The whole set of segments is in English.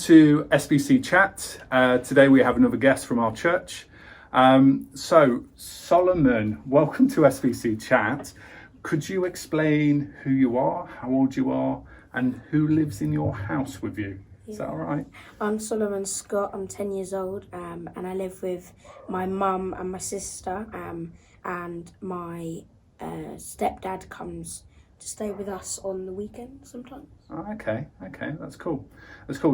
to SBC Chat. Today we have another guest from our church. So Solomon, welcome to SBC Chat. Could you explain who you are, how old you are, and who lives in your house with you? Is that all right? I'm Solomon Scott, I'm 10 years old, and I live with my mum and my sister, and my stepdad comes to stay with us on the weekend sometimes. Oh, okay, that's cool.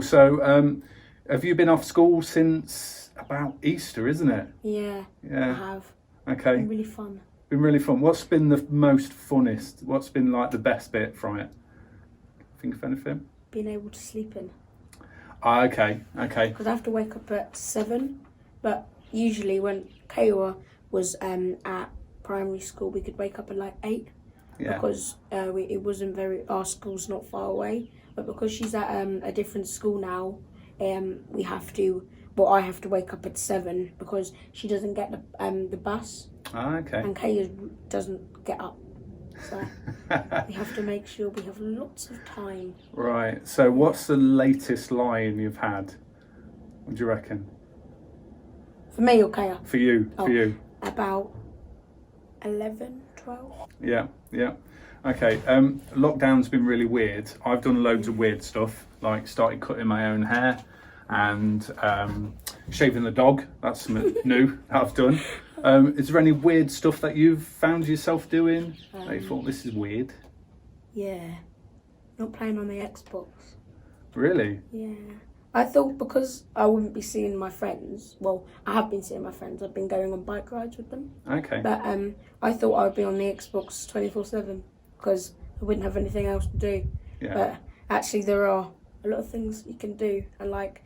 So, have you been off school since about Easter, isn't it? Yeah, I have. Okay. Been really fun. What's been the most funnest? What's been like the best bit from it? Think of anything? Being able to sleep in. Okay. Because I have to wake up at 7, but usually when Kayla was at primary school, we could wake up at like 8. Yeah. Because it wasn't our school's not far away, but because she's at a different school now, I have to wake up at 7 because she doesn't get the bus. Okay. And Kaya doesn't get up, so we have to make sure we have lots of time. Right. So, what's the latest line you've had? What do you reckon? For me or Kaya? For you. About 11, 12. Yeah. Okay, lockdown's been really weird. I've done loads of weird stuff, like started cutting my own hair and shaving the dog. That's something new I've done. Is there any weird stuff that you've found yourself doing that you thought, this is weird? Yeah, not playing on the Xbox. Really? Yeah. I thought because I wouldn't be seeing my friends, well, I have been seeing my friends, I've been going on bike rides with them. Okay. But I thought I would be on the Xbox 24/7 because I wouldn't have anything else to do. Yeah. But actually there are a lot of things you can do, and like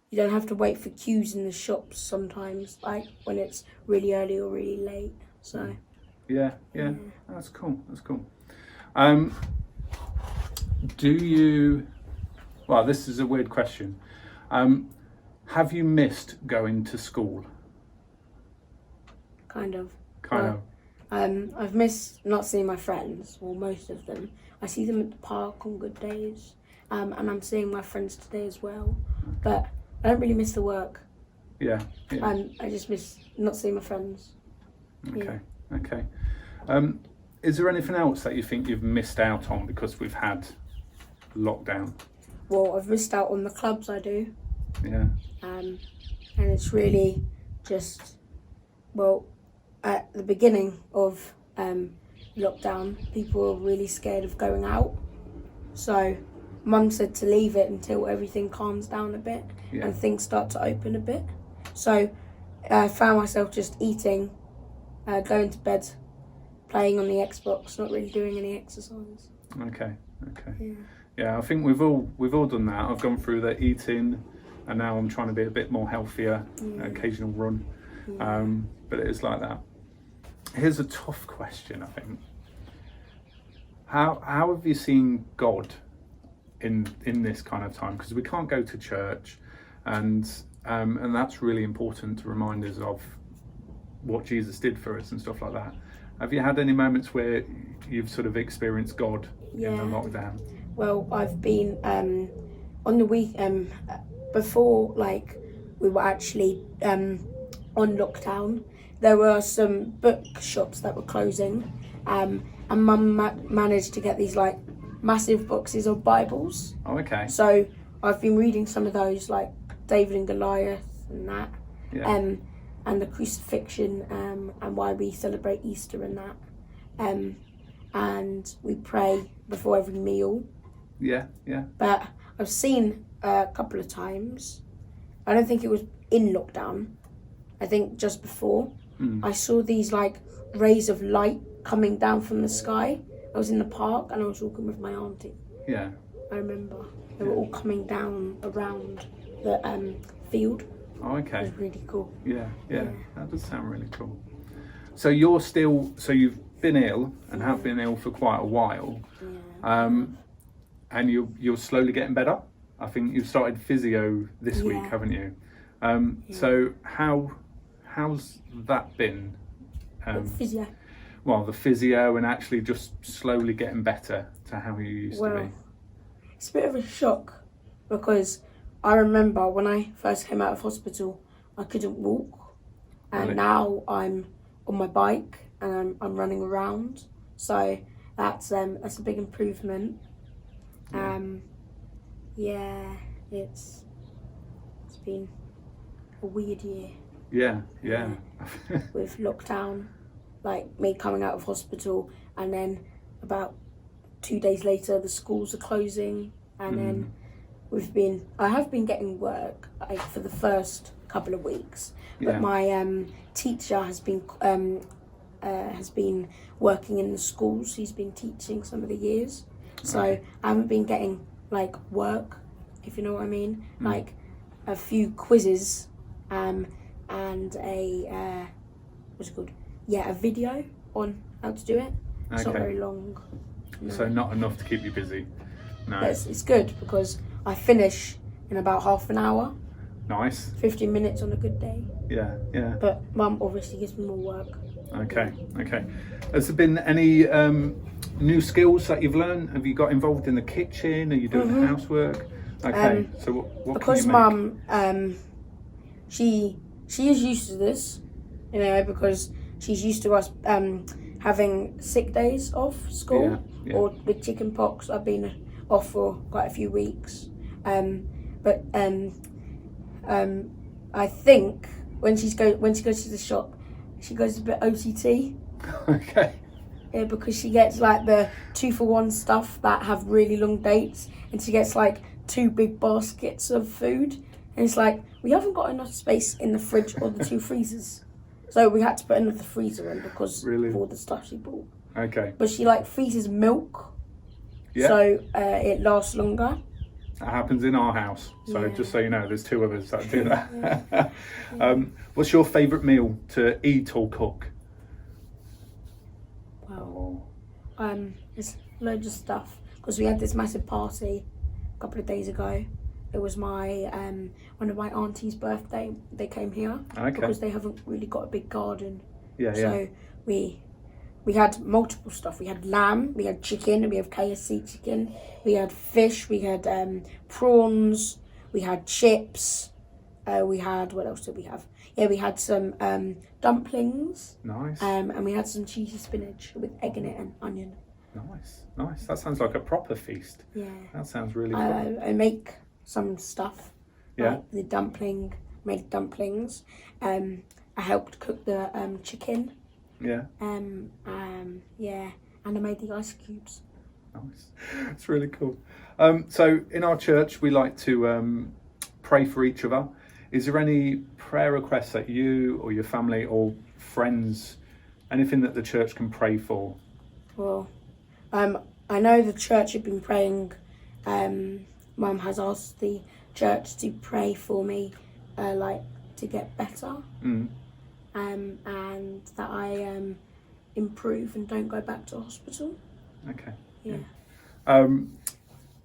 you don't have to wait for queues in the shops sometimes, like when it's really early or really late. So Yeah. That's cool. Do you, well, this is a weird question. Have you missed going to school? Kind of. Of. I've missed not seeing my friends, well, most of them. I see them at the park on good days, and I'm seeing my friends today as well. But I don't really miss the work. Yeah. I just miss not seeing my friends. Okay. Is there anything else that you think you've missed out on because we've had lockdown? Well, I've missed out on the clubs I do. Yeah. And it's really just, well, at the beginning of lockdown, people were really scared of going out. So Mum said to leave it until everything calms down a bit and things start to open a bit. So I found myself just eating, going to bed, playing on the Xbox, not really doing any exercise. Okay. Yeah, I think we've all done that. I've gone through the eating, and now I'm trying to be a bit more healthier. Occasional run, but it is like that. Here's a tough question, I think. How have you seen God in this kind of time? Because we can't go to church, and that's really important to remind us of what Jesus did for us and stuff like that. Have you had any moments where you've sort of experienced God in the lockdown? Well, I've been on the week before, like we were actually on lockdown. There were some bookshops that were closing, and Mum managed to get these like massive boxes of Bibles. Oh, okay. So I've been reading some of those, like David and Goliath and that, and the crucifixion, and why we celebrate Easter and that, and we pray before every meal. Yeah. But I've seen a couple of times. I don't think it was in lockdown. I think just before. I saw these like rays of light coming down from the sky. I was in the park and I was walking with my auntie. Yeah. I remember they were all coming down around the field. Oh, okay. It was really cool. Yeah. That does sound really cool. So you've been ill and have been ill for quite a while. And you're slowly getting better. I think you've started physio this week, haven't you? So how's that been? Physio. Well, the physio and actually just slowly getting better to how you used to be. It's a bit of a shock because I remember when I first came out of hospital, I couldn't walk, and Really? now I'm on my bike and I'm running around. So that's a big improvement. Yeah, it's been a weird year. Yeah. With lockdown, like me coming out of hospital, and then about 2 days later the schools are closing, and then I have been getting work like for the first couple of weeks, but my teacher has been working in the schools. He's been teaching some of the years, so I haven't been getting like work, if you know what I mean, like a few quizzes, and a what's it called? Yeah, a video on how to do it. It's not very long. No. So not enough to keep you busy. No. But it's good because I finish in about half an hour. Nice. 15 minutes on a good day. Yeah. But Mum obviously gives me more work. Okay. Has there been any new skills that you've learned? Have you got involved in the kitchen? Are you doing housework? Okay. So what because can you make? Mum, she is used to this, you know, because she's used to us having sick days off school, or with chicken pox. I've been off for quite a few weeks, but I think when she goes to the shop, she goes a bit OTT. Okay. Yeah, because she gets like the 2-for-1 stuff that have really long dates, and she gets like 2 big baskets of food, and it's like we haven't got enough space in the fridge or the 2 freezers, so we had to put another freezer in because of all the stuff she bought. Okay. But she like freezes milk, so it lasts longer. That happens in our house. So just so you know, there's 2 of us that do that. What's your favourite meal to eat or cook? Well, there's loads of stuff because we had this massive party a couple of days ago. It was my one of my auntie's birthday. They came here because they haven't really got a big garden. So we had multiple stuff. We had lamb, we had chicken, we have KFC chicken, we had fish, we had prawns, we had chips, we had, what else did we have? Yeah, we had some dumplings. Nice. And we had some cheesy spinach with egg in it and onion. Nice. That sounds like a proper feast. Yeah. That sounds really good. I make some stuff. Yeah. Like made dumplings. I helped cook the chicken. Yeah. Yeah, and I made the ice cubes. Nice. It's really cool. So in our church, we like to pray for each other. Is there any prayer requests that you or your family or friends, anything that the church can pray for? Well, I know the church have been praying. Mum has asked the church to pray for me, like to get better. And that I improve and don't go back to hospital. Okay. Yeah.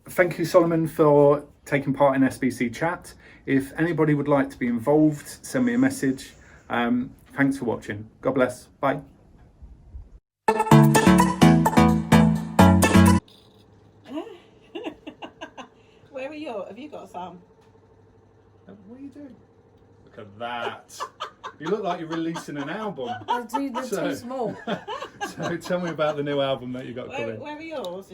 Thank you, Solomon, for taking part in SBC Chat. If anybody would like to be involved, send me a message. Thanks for watching. God bless. Bye. Where are you? Have you got some? What are you doing? Look at that. You look like you're releasing an album. I do, they're too small. So tell me about the new album that you got coming. Where are yours?